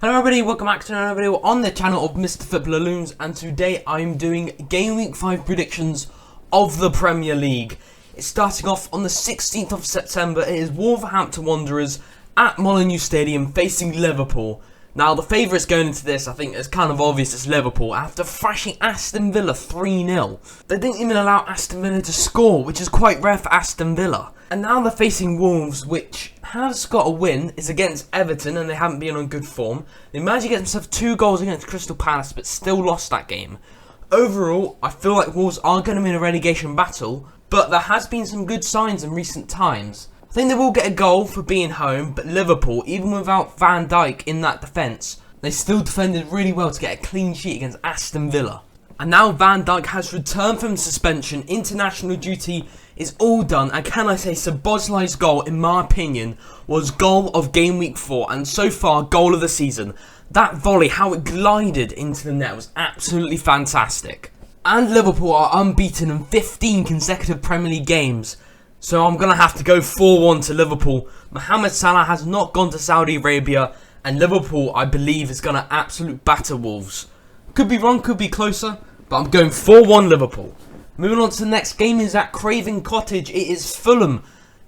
Hello everybody, welcome back to another video on the channel of Mr. Footballer Loons, and today I'm doing Game Week 5 predictions of the Premier League. It's starting off on the 16th of September. It is Wolverhampton Wanderers at Molineux Stadium facing Liverpool. Now the favourites going into this, I think it's kind of obvious, it's Liverpool. After thrashing Aston Villa 3-0. They didn't even allow Aston Villa to score, which is quite rare for Aston Villa. And now they're facing Wolves, which has got a win. It's against Everton, and they haven't been on good form. They managed to get themselves 2 goals against Crystal Palace, but still lost that game. Overall, I feel like Wolves are going to be in a relegation battle, but there has been some good signs in recent times. I think they will get a goal for being home, but Liverpool, even without Van Dijk in that defence, they still defended really well to get a clean sheet against Aston Villa. And now Van Dijk has returned from suspension, international duty is all done, and can I say Szoboszlai's goal, in my opinion, was goal of Game Week 4, and so far, goal of the season. That volley, how it glided into the net was absolutely fantastic. And Liverpool are unbeaten in 15 consecutive Premier League games, so I'm going to have to go 4-1 to Liverpool. Mohamed Salah has not gone to Saudi Arabia, and Liverpool, I believe, is going to absolutely batter Wolves. Could be wrong, could be closer, but I'm going 4-1 Liverpool. Moving on to the next game is at Craven Cottage. It is Fulham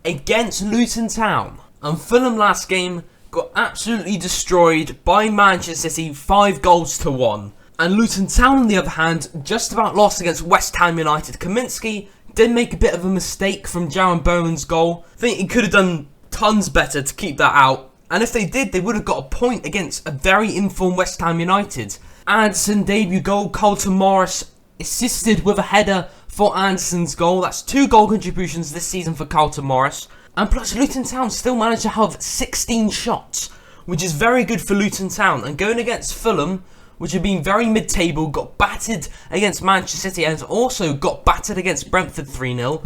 against Luton Town. And Fulham last game got absolutely destroyed by Manchester City, 5-1. And Luton Town, on the other hand, just about lost against West Ham United. Kaminsky did make a bit of a mistake from Jaron Bowen's goal. I think he could have done tons better to keep that out. And if they did, they would have got a point against a very informed West Ham United. Anderson debut goal, Carlton Morris assisted with a header for Anderson's goal. That's 2 goal contributions this season for Carlton Morris. And plus, Luton Town still managed to have 16 shots, which is very good for Luton Town. And going against Fulham, which have been very mid-table, got battered against Manchester City and also got battered against Brentford 3-0.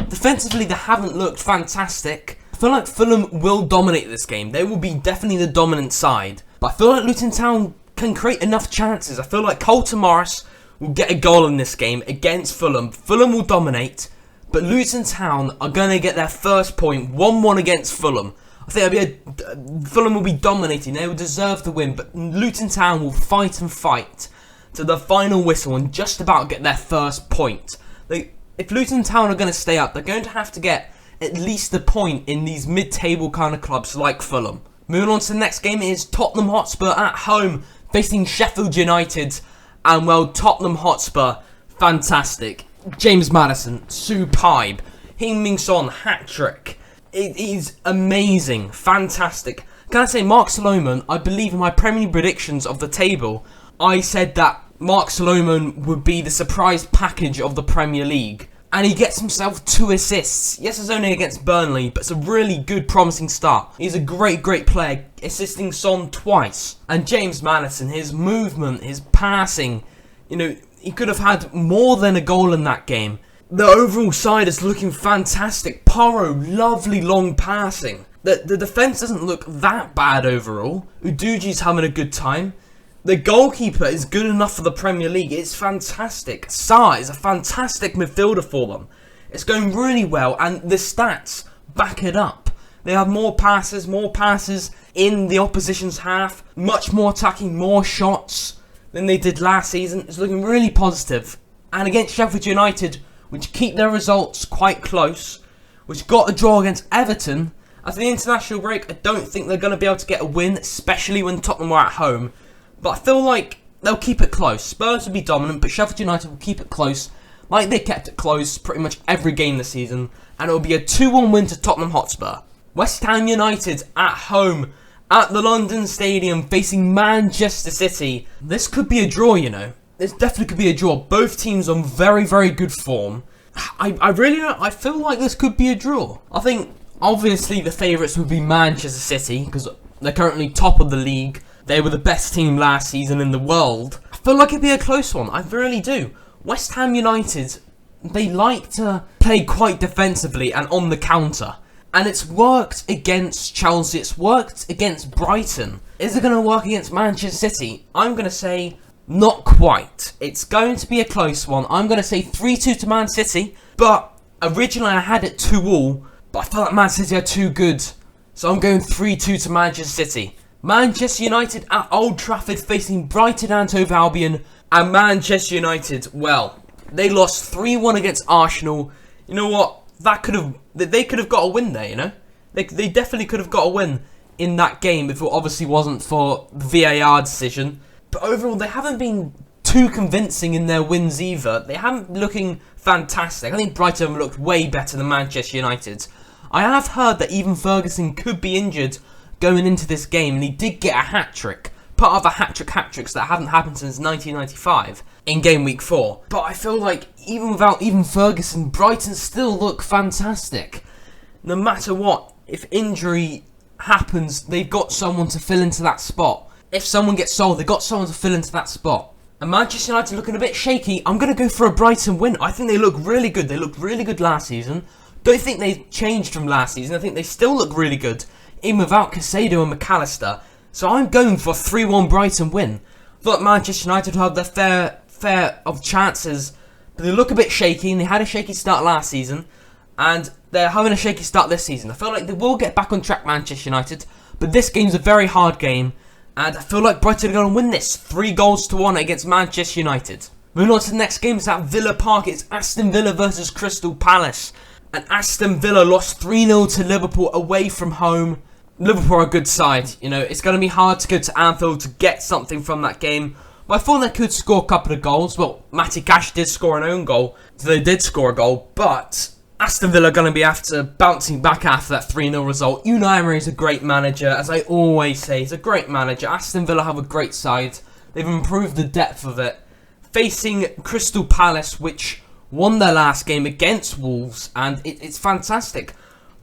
Defensively, they haven't looked fantastic. I feel like Fulham will dominate this game. They will be definitely the dominant side. But I feel like Luton Town can create enough chances. I feel like Carlton Morris will get a goal in this game against Fulham. Fulham will dominate, but Luton Town are going to get their first point, 1-1 against Fulham. I think Fulham will be dominating. They will deserve the win, but Luton Town will fight and fight to the final whistle and just about get their first point. If Luton Town are going to stay up, they're going to have to get at least a point in these mid-table kind of clubs like Fulham. Moving on to the next game is Tottenham Hotspur at home facing Sheffield United. And well, Tottenham Hotspur, fantastic. James Maddison, superb. Heung-min Son, hat-trick. It is amazing, fantastic. Can I say, Mark Solomon, I believe in my Premier League predictions of the table, I said that Mark Solomon would be the surprise package of the Premier League. And he gets himself 2 assists. Yes, it's only against Burnley, but it's a really good, promising start. He's a great player, assisting Son twice. And James Maddison, his movement, his passing, he could have had more than a goal in that game. The overall side is looking fantastic. Porro, lovely long passing. The defence doesn't look that bad overall. Udoji's having a good time. The goalkeeper is good enough for the Premier League. It's fantastic. Sarr is a fantastic midfielder for them. It's going really well, and the stats back it up. They have more passes in the opposition's half, much more attacking, more shots than they did last season. It's looking really positive. And against Sheffield United, which keep their results quite close, which got a draw against Everton, after the international break, I don't think they're going to be able to get a win, especially when Tottenham are at home. But I feel like they'll keep it close. Spurs will be dominant, but Sheffield United will keep it close, like they kept it close pretty much every game this season. And it will be a 2-1 win to Tottenham Hotspur. West Ham United at home at the London Stadium facing Manchester City. This could be a draw, This definitely could be a draw. Both teams on very good form. I feel like this could be a draw. I think, obviously, the favourites would be Manchester City, because they're currently top of the league. They were the best team last season in the world. I feel like it'd be a close one. I really do. West Ham United, they like to play quite defensively and on the counter. And it's worked against Chelsea. It's worked against Brighton. Is it going to work against Manchester City? I'm going to say not quite. It's going to be a close one. I'm going to say 3-2 to Man City. But originally I had it 2-2. But I felt like Man City are too good. So I'm going 3-2 to Manchester City. Manchester United at Old Trafford facing Brighton and Hove Albion. And Manchester United, well, they lost 3-1 against Arsenal. You know what? They could have got a win there, you know? They definitely could have got a win in that game if it obviously wasn't for the VAR decision. But overall, they haven't been too convincing in their wins either. They haven't been looking fantastic. I think Brighton have looked way better than Manchester United. I have heard that even Ferguson could be injured going into this game, and he did get a hat-trick. Part of a hat-tricks that haven't happened since 1995 in game week 4. But I feel like even without Ferguson, Brighton still look fantastic. No matter what, if injury happens, they've got someone to fill into that spot. If someone gets sold, they've got someone to fill into that spot. And Manchester United looking a bit shaky. I'm going to go for a Brighton win. I think they look really good. They looked really good last season. Don't think they changed from last season. I think they still look really good, even without Caicedo and McAllister. So I'm going for a 3-1 Brighton win. I thought Manchester United will have their fair of chances, but they look a bit shaky, and they had a shaky start last season, and they're having a shaky start this season. I feel like they will get back on track, Manchester United, but this game's a very hard game, and I feel like Brighton are going to win this 3-1 against Manchester United. Moving on to the next game, it's at Villa Park. It's Aston Villa versus Crystal Palace, and Aston Villa lost 3-0 to Liverpool away from home. Liverpool are a good side, you know, it's going to be hard to go to Anfield to get something from that game. But I thought they could score a couple of goals. Well, Matty Cash did score an own goal, so they did score a goal. But Aston Villa are going to be after bouncing back after that 3-0 result. Unai Emery is a great manager, as I always say, he's a great manager. Aston Villa have a great side. They've improved the depth of it. Facing Crystal Palace, which won their last game against Wolves, and it's fantastic.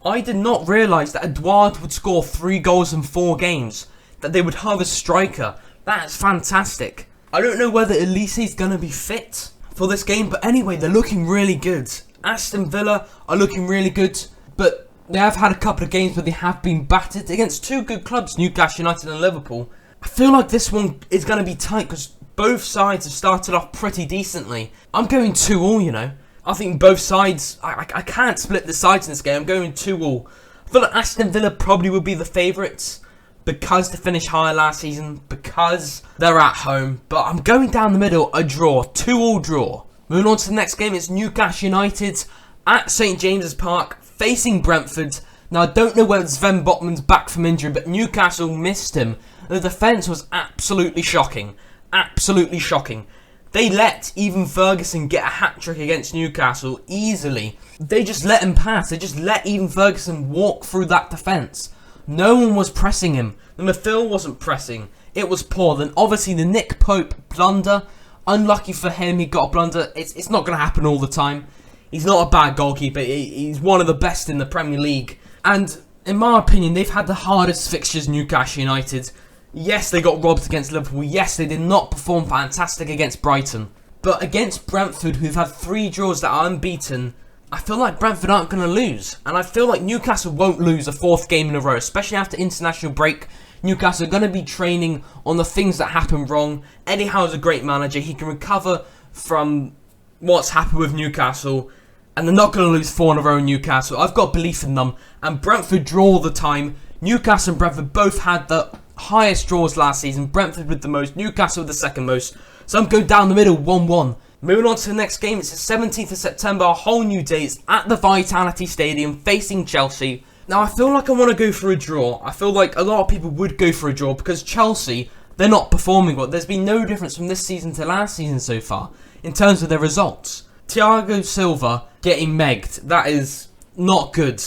I did not realise that Edouard would score 3 goals in 4 games. That they would have a striker. That's fantastic. I don't know whether Elise is going to be fit for this game, but anyway, they're looking really good. Aston Villa are looking really good, but they have had a couple of games where they have been battered against 2 good clubs, Newcastle United and Liverpool. I feel like this one is going to be tight because both sides have started off pretty decently. I'm going 2-2, you know. I think both sides, I can't split the sides in this game. I'm going 2-2. I feel like Aston Villa probably would be the favourites because they finished higher last season, because they're at home. But I'm going down the middle, a draw, 2-2 draw. Moving on to the next game, it's Newcastle United at St James's Park facing Brentford. Now, I don't know whether Sven Botman's back from injury, but Newcastle missed him. The defence was absolutely shocking. Absolutely shocking. They let even Ferguson get a hat-trick against Newcastle easily. They just let him pass. They just let even Ferguson walk through that defence. No one was pressing him. The midfield wasn't pressing. It was poor. Then obviously the Nick Pope blunder. Unlucky for him, he got a blunder. It's not going to happen all the time. He's not a bad goalkeeper. He's one of the best in the Premier League. And in my opinion, they've had the hardest fixtures, Newcastle United. Yes, they got robbed against Liverpool. Yes, they did not perform fantastic against Brighton. But against Brentford, who've had 3 draws that are unbeaten, I feel like Brentford aren't going to lose. And I feel like Newcastle won't lose a 4th game in a row, especially after international break. Newcastle are going to be training on the things that happened wrong. Eddie Howe's a great manager. He can recover from what's happened with Newcastle. And they're not going to lose 4 in a row in Newcastle. I've got belief in them. And Brentford draw all the time. Newcastle and Brentford both had the highest draws last season. Brentford with the most, Newcastle with the second most. So I'm going down the middle, 1-1. Moving on to the next game, it's the 17th of September, a whole new day. It's at the Vitality Stadium facing Chelsea. Now I feel like I want to go for a draw. I feel like a lot of people would go for a draw because Chelsea, they're not performing well. There's been no difference from this season to last season so far in terms of their results. Thiago Silva getting megged, that is not good.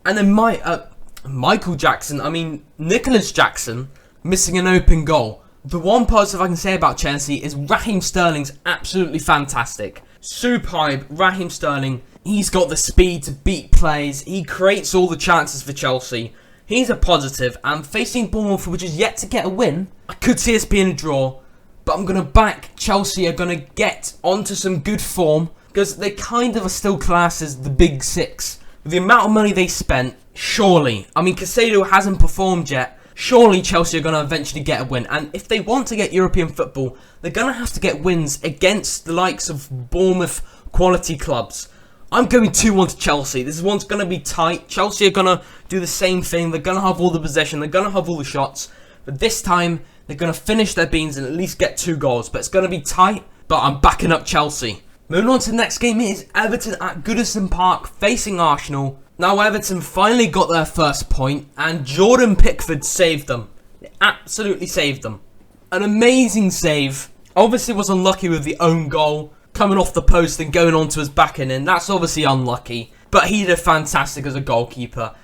And then Nicholas Jackson missing an open goal. The one positive I can say about Chelsea is Raheem Sterling's absolutely fantastic. Superb Raheem Sterling. He's got the speed to beat plays. He creates all the chances for Chelsea. He's a positive. And facing Bournemouth, which is yet to get a win, I could see us being a draw. But I'm going to back Chelsea are going to get onto some good form because they kind of are still classed as the big 6. With the amount of money they spent, surely. I mean, Caicedo hasn't performed yet. Surely Chelsea are going to eventually get a win. And if they want to get European football, they're going to have to get wins against the likes of Bournemouth quality clubs. I'm going 2-1 to Chelsea. This one's going to be tight. Chelsea are going to do the same thing. They're going to have all the possession. They're going to have all the shots. But this time, they're going to finish their beans and at least get 2 goals. But it's going to be tight, but I'm backing up Chelsea. Moving on to the next game, it is Everton at Goodison Park facing Arsenal. Now Everton finally got their first point and Jordan Pickford saved them. It absolutely saved them. An amazing save. Obviously was unlucky with the own goal, coming off the post and going onto his back and that's obviously unlucky. But he did fantastic as a goalkeeper.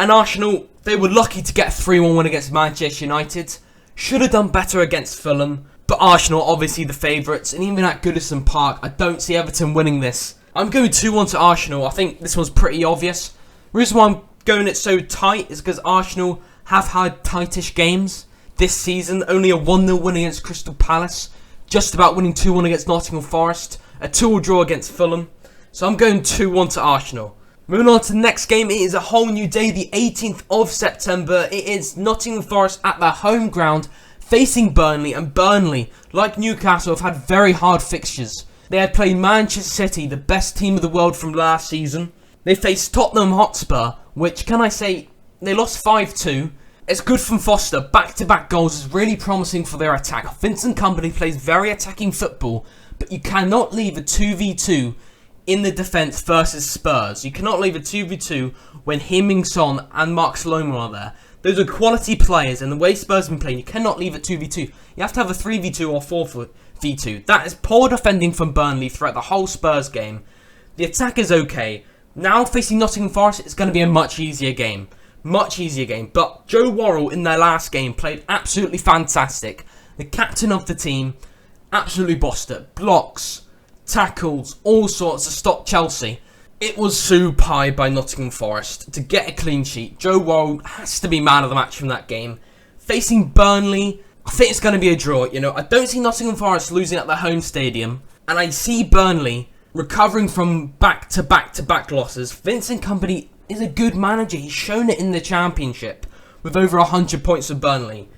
And Arsenal, they were lucky to get a 3-1 win against Manchester United. Should have done better against Fulham. But Arsenal, obviously the favourites, and even at Goodison Park, I don't see Everton winning this. I'm going 2-1 to Arsenal. I think this one's pretty obvious. The reason why I'm going it so tight is because Arsenal have had tightish games this season. Only a 1-0 win against Crystal Palace. Just about winning 2-1 against Nottingham Forest. A 2-2 draw against Fulham. So I'm going 2-1 to Arsenal. Moving on to the next game, it is a whole new day, the 18th of September. It is Nottingham Forest at their home ground, facing Burnley, and Burnley, like Newcastle, have had very hard fixtures. They had played Manchester City, the best team of the world from last season. They faced Tottenham Hotspur, which, can I say, they lost 5-2. It's good from Foster. Back-to-back goals is really promising for their attack. Vincent Kompany plays very attacking football, but you cannot leave a 2v2 in the defence versus Spurs. You cannot leave a 2v2 when Heung-min Son and Mark Sloman are there. Those are quality players, and the way Spurs have been playing, you cannot leave it 2v2. You have to have a 3v2 or 4v2. That is poor defending from Burnley throughout the whole Spurs game. The attack is okay. Now facing Nottingham Forest, it's going to be a much easier game. Much easier game. But Joe Worrell in their last game played absolutely fantastic. The captain of the team absolutely bossed it. Blocks, tackles, all sorts to stop Chelsea. It was superb by Nottingham Forest to get a clean sheet. Joe Worrell has to be man of the match from that game. Facing Burnley, I think it's going to be a draw. You know, I don't see Nottingham Forest losing at their home stadium, and I see Burnley recovering from back-to-back losses. Vincent Kompany is a good manager. He's shown it in the Championship with over 100 points for Burnley.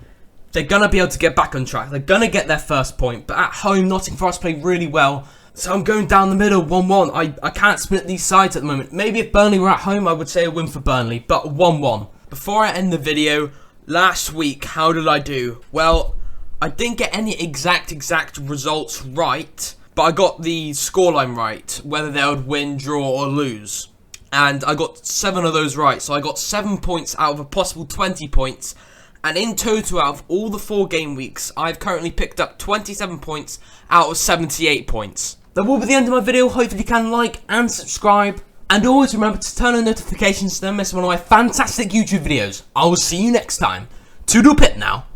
They're going to be able to get back on track. They're going to get their first point, but at home, Nottingham Forest played really well. So I'm going down the middle, 1-1. I can't split these sides at the moment. Maybe if Burnley were at home, I would say a win for Burnley, but 1-1. Before I end the video, last week, how did I do? Well, I didn't get any exact results right, but I got the scoreline right, whether they would win, draw, or lose. And I got 7 of those right, so I got 7 points out of a possible 20 points. And in total, out of all the 4 game weeks, I've currently picked up 27 points out of 78 points. That will be the end of my video. Hopefully you can like and subscribe. And always remember to turn on notifications to don't miss one of my fantastic YouTube videos. I will see you next time. Toodle pip now.